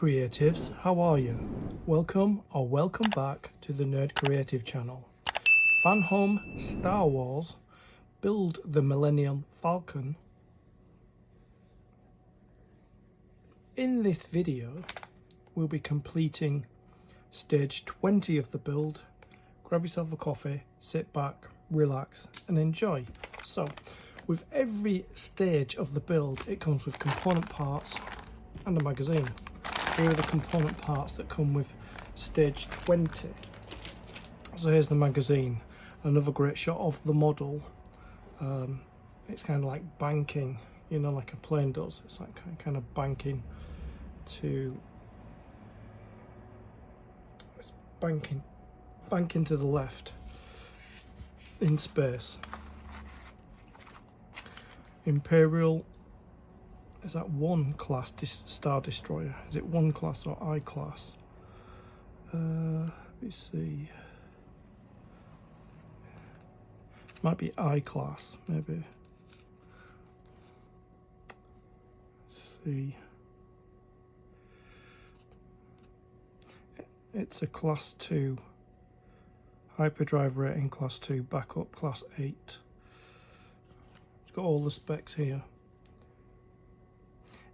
creatives, how are you? Welcome or welcome back to the Nerd Creative channel. FANHOME Star Wars, build the Millennium Falcon. In this video, we'll be completing stage 20 of the build. Grab yourself a coffee, sit back, relax and enjoy. So, with every stage of the build, it comes with component parts and a magazine. Here are the component parts that come with stage 20. So here's the magazine, another great shot of the model. It's kind of like banking, you know, like a plane does. It's like kind of banking to, it's banking to the left in space. Imperial, is that one class Star Destroyer? Is it one class or I class? Let me see. Might be I class, maybe. Let's see. It's a class 2. Hyperdrive rating class 2, backup class 8. It's got all the specs here.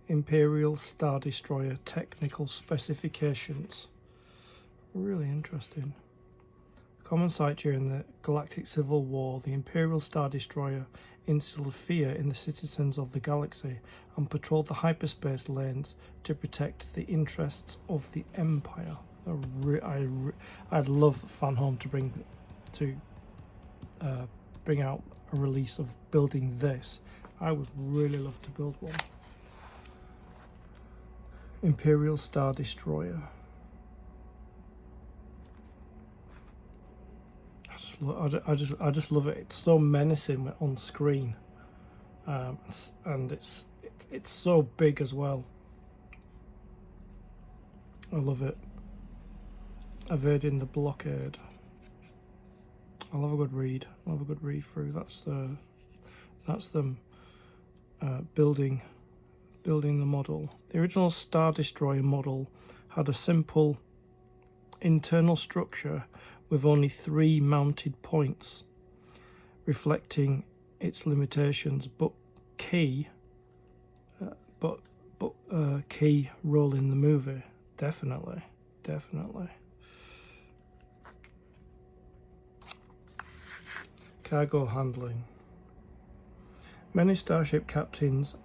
Imperial Star Destroyer technical specifications. Really interesting. Common sight during the Galactic Civil War, the Imperial Star Destroyer instilled fear in the citizens of the galaxy and patrolled the hyperspace lanes to protect the interests of the Empire. I'd love FANHOME to bring out a release of building this. I would really love to build one. Imperial Star Destroyer. I just love it. It's so menacing on screen, and it's so big as well. I love it. Evading the blockade. I'll have a good read. I'll have a good read through. That's them building the model. The original Star Destroyer model had a simple internal structure with only 3 mounted points, reflecting its limitations, but key role in the movie. Definitely. Cargo handling. Many starship captains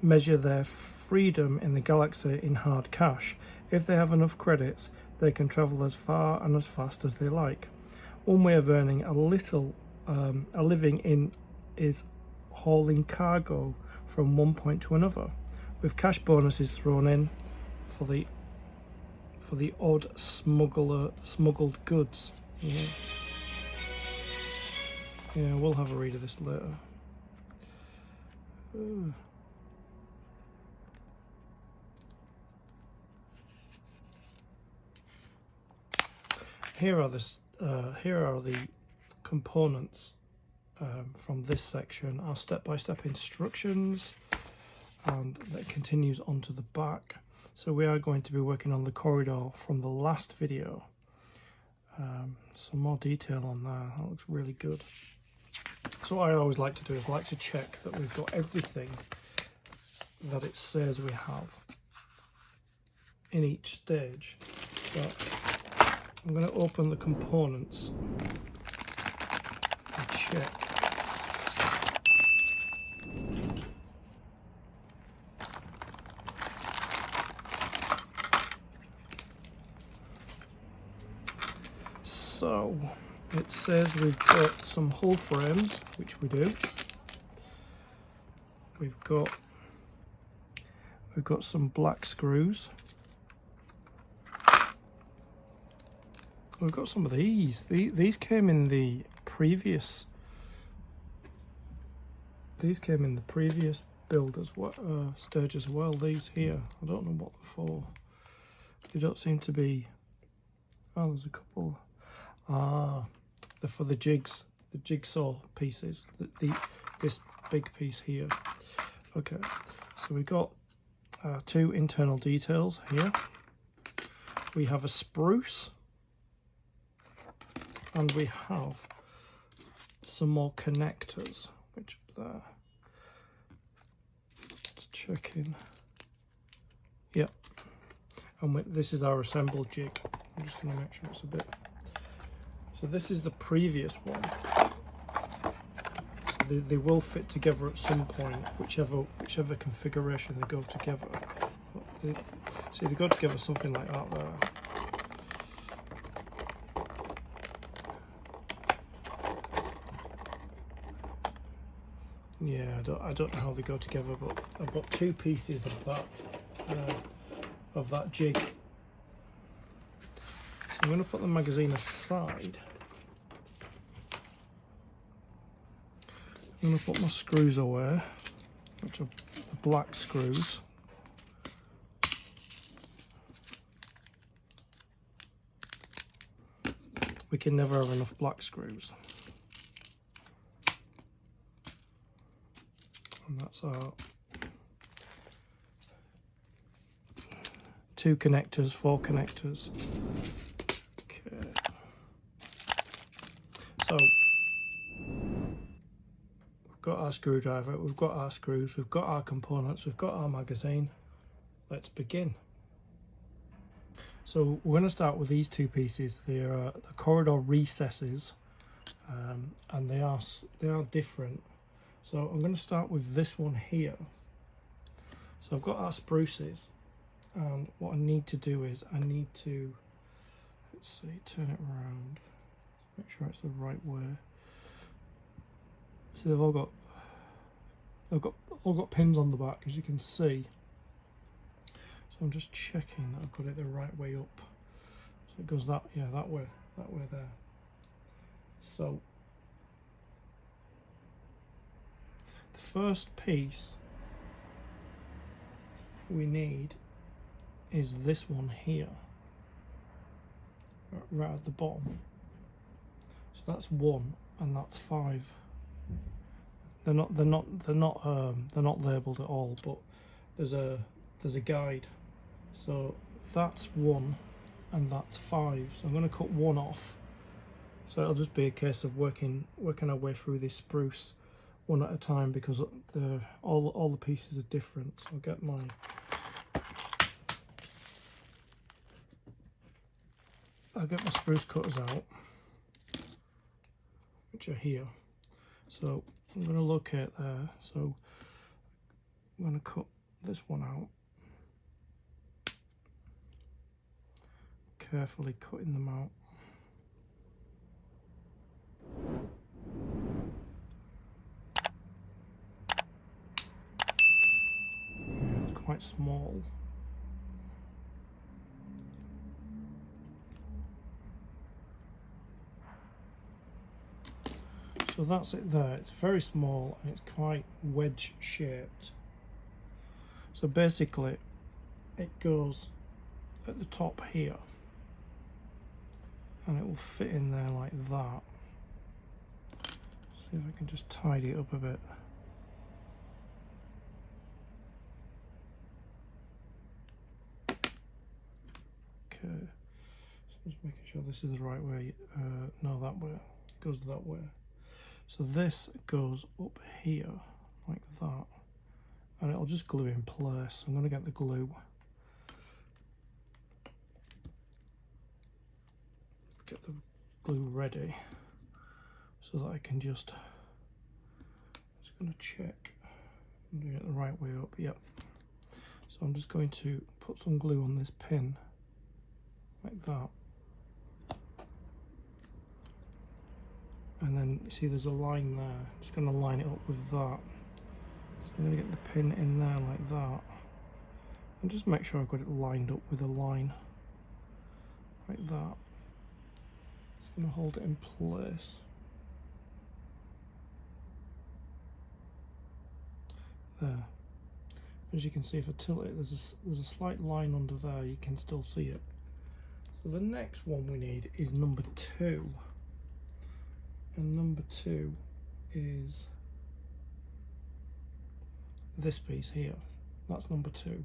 measure their freedom in the galaxy in hard cash. If they have enough credits, they can travel as far and as fast as they like. One way of earning a living is hauling cargo from one point to another, with cash bonuses thrown in for the odd smuggled goods. Yeah, we'll have a read of this later. Here are the components from this section. Our step-by-step instructions, and that continues onto the back. So we are going to be working on the corridor from the last video. Some more detail on that. That looks really good. So what I always like to do is like to check that we've got everything that it says we have in each stage. So I'm going to open the components and check. So it says we've got some hull frames, which we do. We've got some black screws. We've got some of these. These came in the previous. These came in the previous build as well, stage as well. These here, I don't know what they're for. They don't seem to be. Oh, there's a couple. They're for the jigsaw pieces. This big piece here. Okay, so we've got 2 internal details here. we have a spruce, and we have some more connectors, which are there. Just checking. Yep. And this is our assembled jig. I'm just going to make sure it's a bit. So this is the previous one. So they will fit together at some point, whichever configuration they go together. See, they go together something like that there. Yeah, I don't know how they go together, but I've got two pieces of that jig. So I'm going to put the magazine aside. I'm going to put my screws away, which are the black screws. We can never have enough black screws. And that's our 2 connectors, 4 connectors. Okay. So we've got our screwdriver, we've got our screws, we've got our components, we've got our magazine. Let's begin. So we're going to start with these 2 pieces. They are the corridor recesses, and they are different. So I'm going to start with this one here. So I've got our spruces, and what I need to do is I need to, let's see, turn it around, make sure it's the right way. So they've all got pins on the back, as you can see. So I'm just checking that I've got it the right way up. So it goes that way there. So the first piece we need is this one here, right at the bottom. So that's 1 and that's 5. They're not labelled at all, but there's a guide. So that's 1 and that's 5. So I'm going to cut 1 off. So it'll just be a case of working our way through this spruce one at a time, because all the pieces are different. So I'll get my spruce cutters out, which are here. So I'm going to locate there. So I'm going to cut this one out, carefully cutting them out. Yeah, it's quite small. So that's it there. It's very small and it's quite wedge shaped. So basically it goes at the top here and it will fit in there like that. See if I can just tidy it up a bit. Okay, so just making sure this is the right way. No, that way. It goes that way. So this goes up here like that, and it'll just glue in place. I'm going to get the glue. Get the glue ready so that I can just going to check I'm doing it the right way up. Yep. So I'm just going to put some glue on this pin like that. And then you see there's a line there. I'm just going to line it up with that. So I'm going to get the pin in there like that. And just make sure I've got it lined up with a line like that. Just going to hold it in place. There. As you can see, if I tilt it, there's a slight line under there. You can still see it. So the next one we need is number 2. And number 2 is this piece here. That's number 2.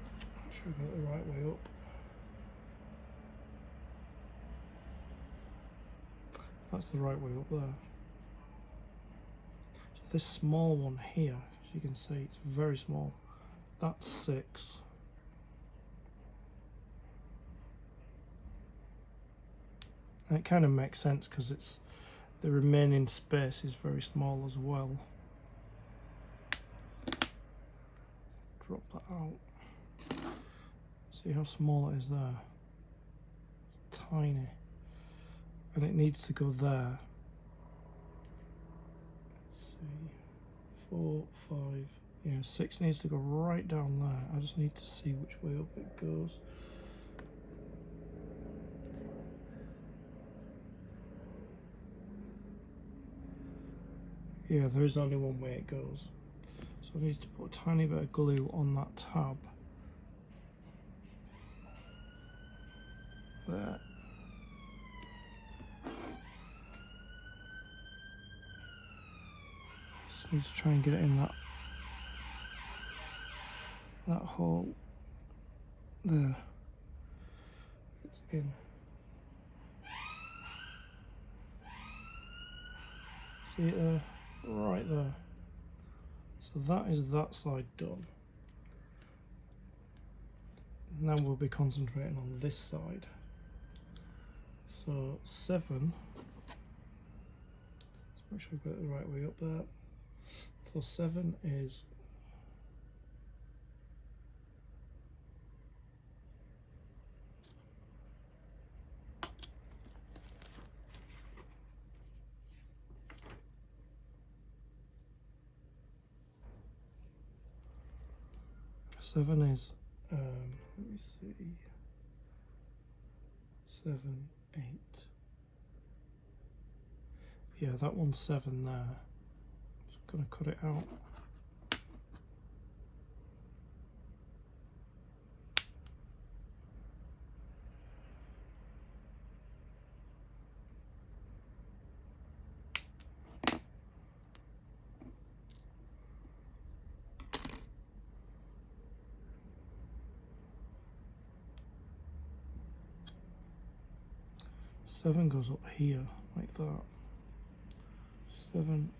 sure I got it the right way up. That's the right way up there. So this small one here, as you can see, it's very small. That's 6. And it kind of makes sense because it's the remaining space is very small as well. Drop that out. See how small it is there? It's tiny. And it needs to go there. Let's see. 4, 5. Yeah, 6 needs to go right down there. I just need to see which way up it goes. Yeah, there is only one way it goes. So I need to put a tiny bit of glue on that tab. There. Just need to try and get it in that hole. There. It's in. See it there? Right there. So that is that side done. Now we'll be concentrating on this side. So 7. Let's make sure we've got it the right way up there. So 7 is let me see, 7, 8. Yeah, that one's 7 there. Just gonna cut it out. Seven goes up here like that. 7,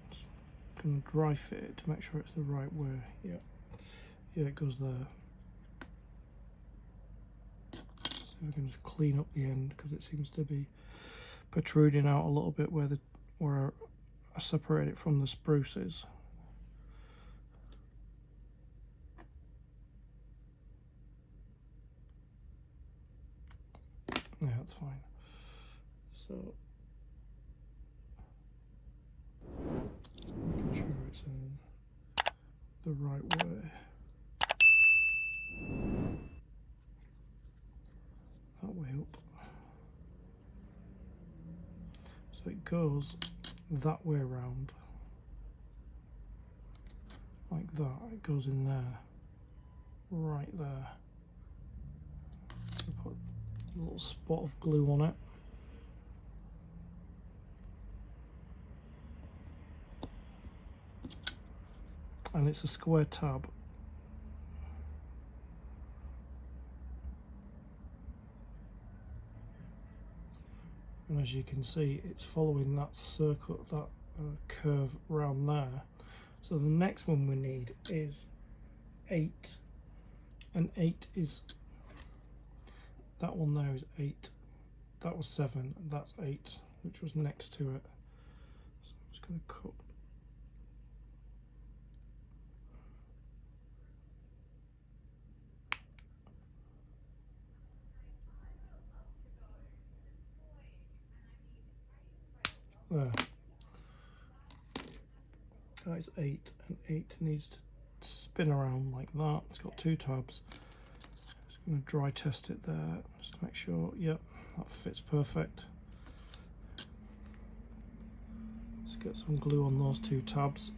gonna dry fit it to make sure it's the right way. Yeah, it goes there. So we can just clean up the end because it seems to be protruding out a little bit where I separate it from the spruces. Yeah, that's fine. So making sure it's in the right way. That way up. So it goes that way around. Like that. It goes in there. Right there. So put a little spot of glue on it. And it's a square tab. And as you can see, it's following that circle, that curve around there. So the next one we need is 8. And 8 is, that one there is 8. That was 7, that's 8, which was next to it. So I'm just going to cut. There. That is 8, and 8 needs to spin around like that. It's got 2 tabs. Just going to dry test it there, just to make sure, yep, that fits perfect. Let's get some glue on those 2 tabs.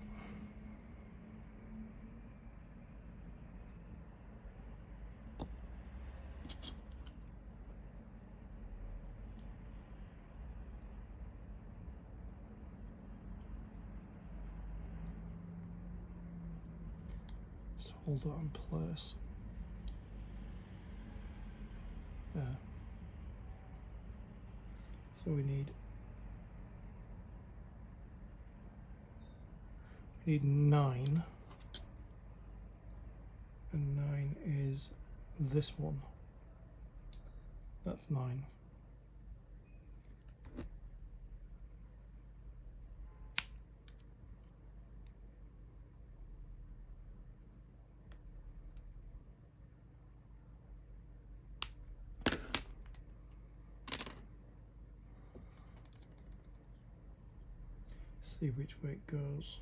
Hold that in place. So we need 9, and 9 is this one. That's 9. See which way it goes.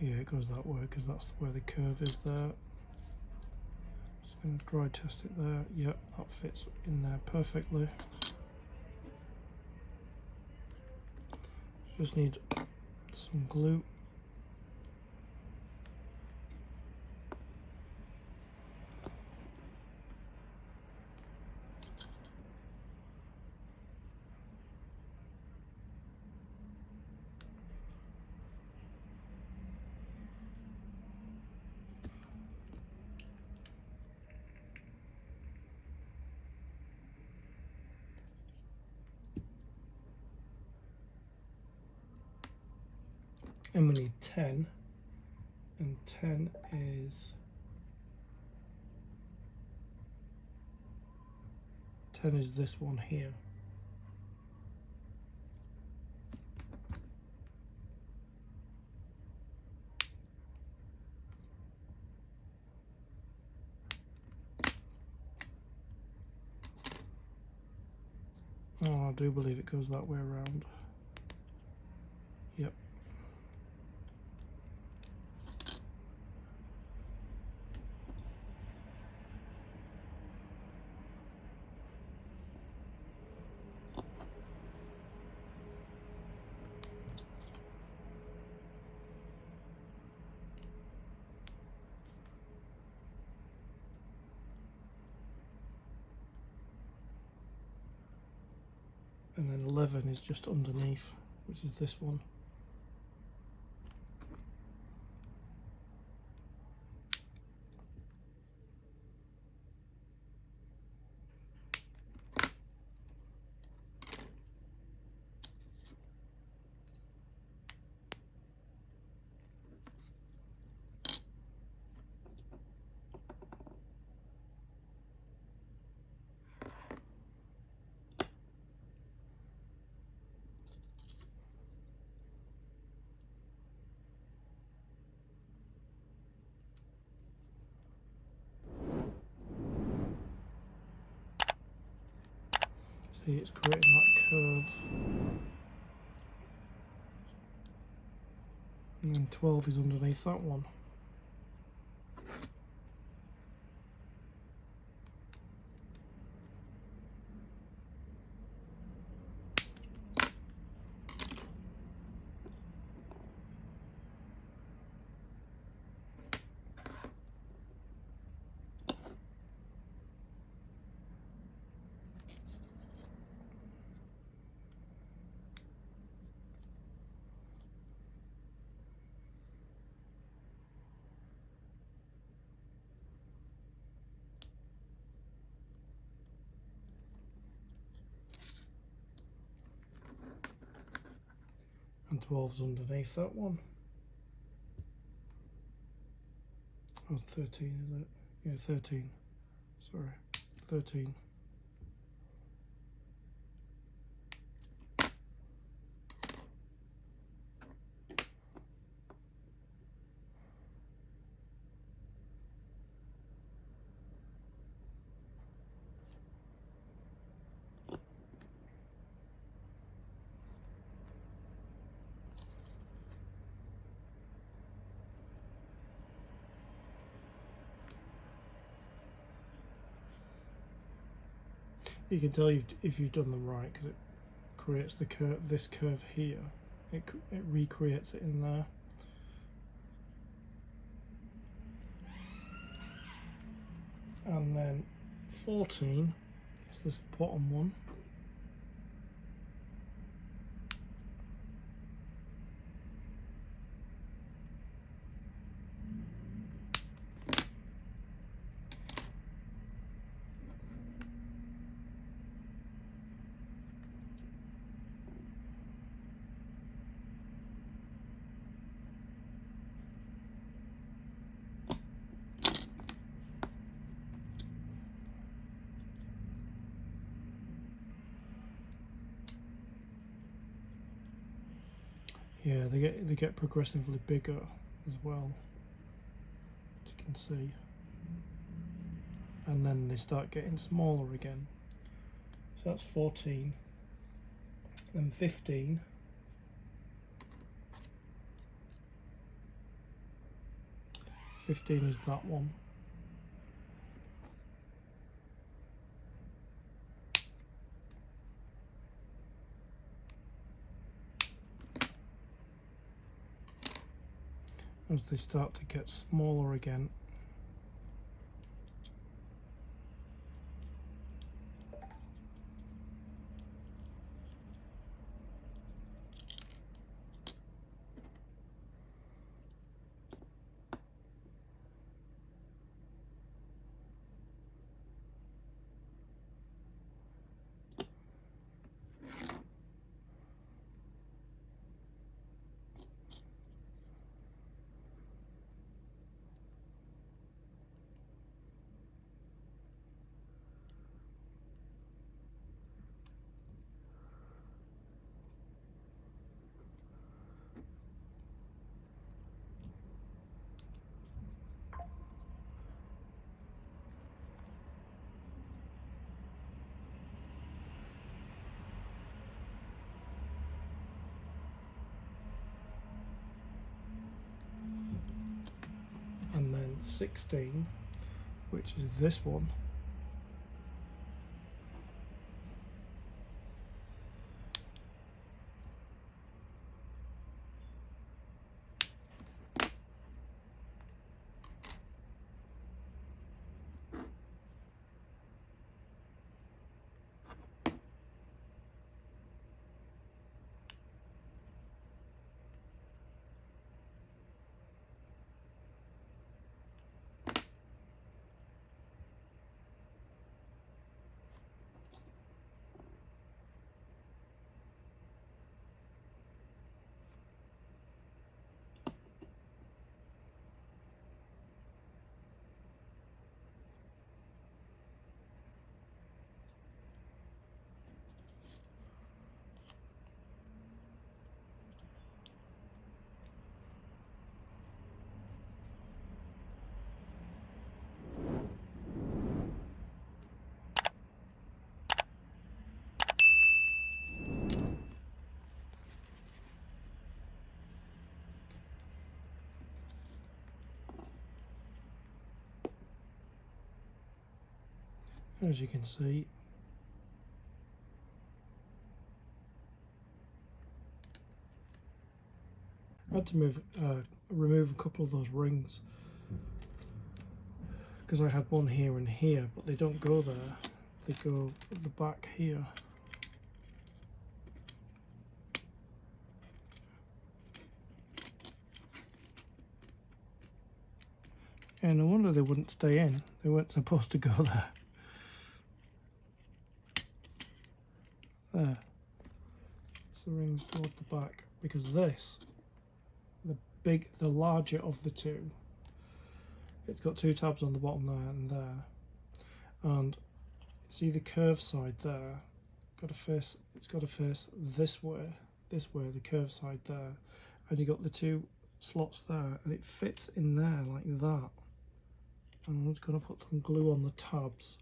Yeah, it goes that way because that's where the curve is there. Just going to dry test it there. Yep, that fits in there perfectly. Just need some glue. And we need 10, and 10 is 10 is this one here. Oh, I do believe it goes that way around. Yep. And then 11 is just underneath, which is this one. See, it's creating that curve. And then 12 is underneath that one. And 12's underneath that one. Oh, 13 is it? Yeah, 13. Sorry, 13. You can tell if you've done them right because it creates the curve. This curve here, it recreates it in there. And then 14 is this bottom one. Yeah, they get progressively bigger as well, as you can see, and then they start getting smaller again. So that's 14, then 15, is that one. As they start to get smaller again. And then 16, which is this one. As you can see, I had to remove a couple of those rings because I had one here and here, but they don't go there, they go at the back here. And no wonder they wouldn't stay in, they weren't supposed to go there. There, it's the rings toward the back, because this, the larger of the two, it's got two tabs on the bottom there and there, and see the curved side there, it's got to face this way, the curved side there, and you got the two slots there, and it fits in there like that. And I'm just going to put some glue on the tabs.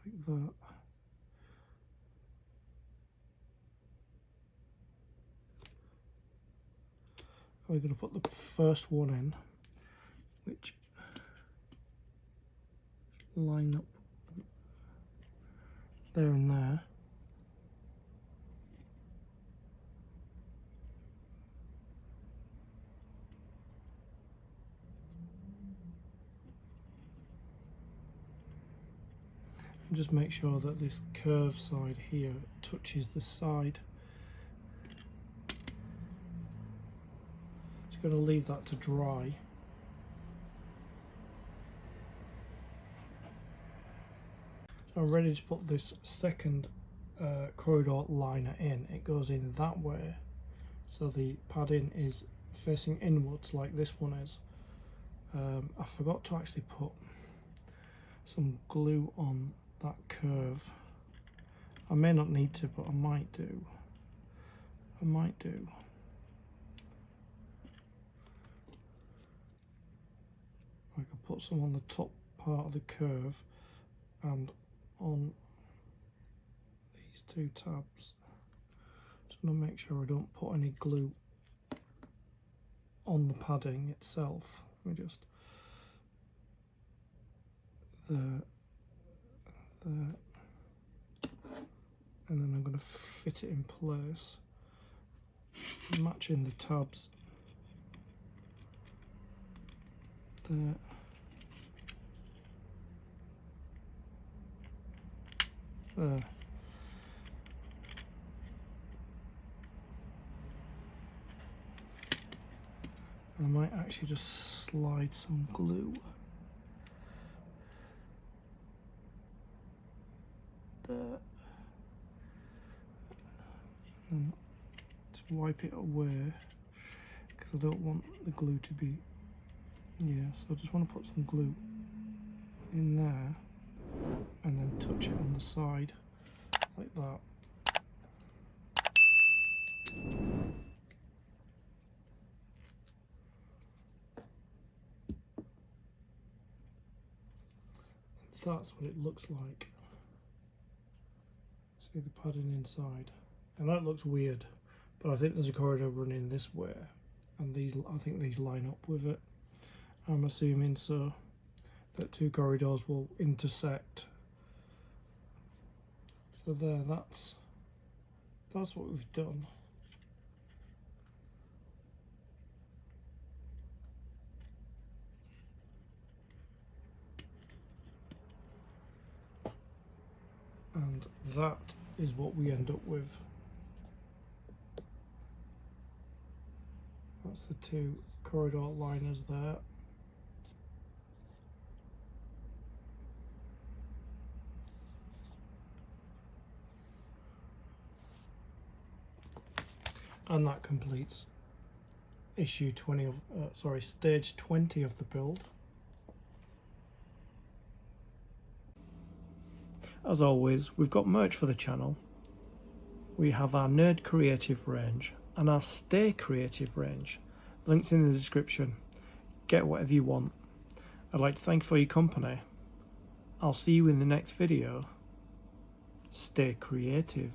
Like that. We're going to put the first one in, which line up there and there. And just make sure that this curved side here touches the side. Just going to leave that to dry. So I'm ready to put this second corridor liner in. It goes in that way, so the padding is facing inwards like this one is. I forgot to actually put some glue on that curve. I may not need to, but I might do. I might do. I could put some on the top part of the curve and on these two tabs. Just want to make sure I don't put any glue on the padding itself. Let me just there, and then I'm going to fit it in place, matching the tabs there. There. And I might actually just slide some glue there, and to wipe it away because I don't want the glue to be, so I just want to put some glue in there and then touch it on the side like that. That's what it looks like. See the padding inside. I know it looks weird, but I think there's a corridor running this way, and I think these line up with it. I'm assuming so, that two corridors will intersect. So there, that's what we've done. And that is what we end up with. That's the two corridor liners there. And that completes stage 20 of the build. As always, we've got merch for the channel. We have our Nerd Creative range and our Stay Creative range. Links in the description. Get whatever you want. I'd like to thank you for your company. I'll see you in the next video. Stay creative.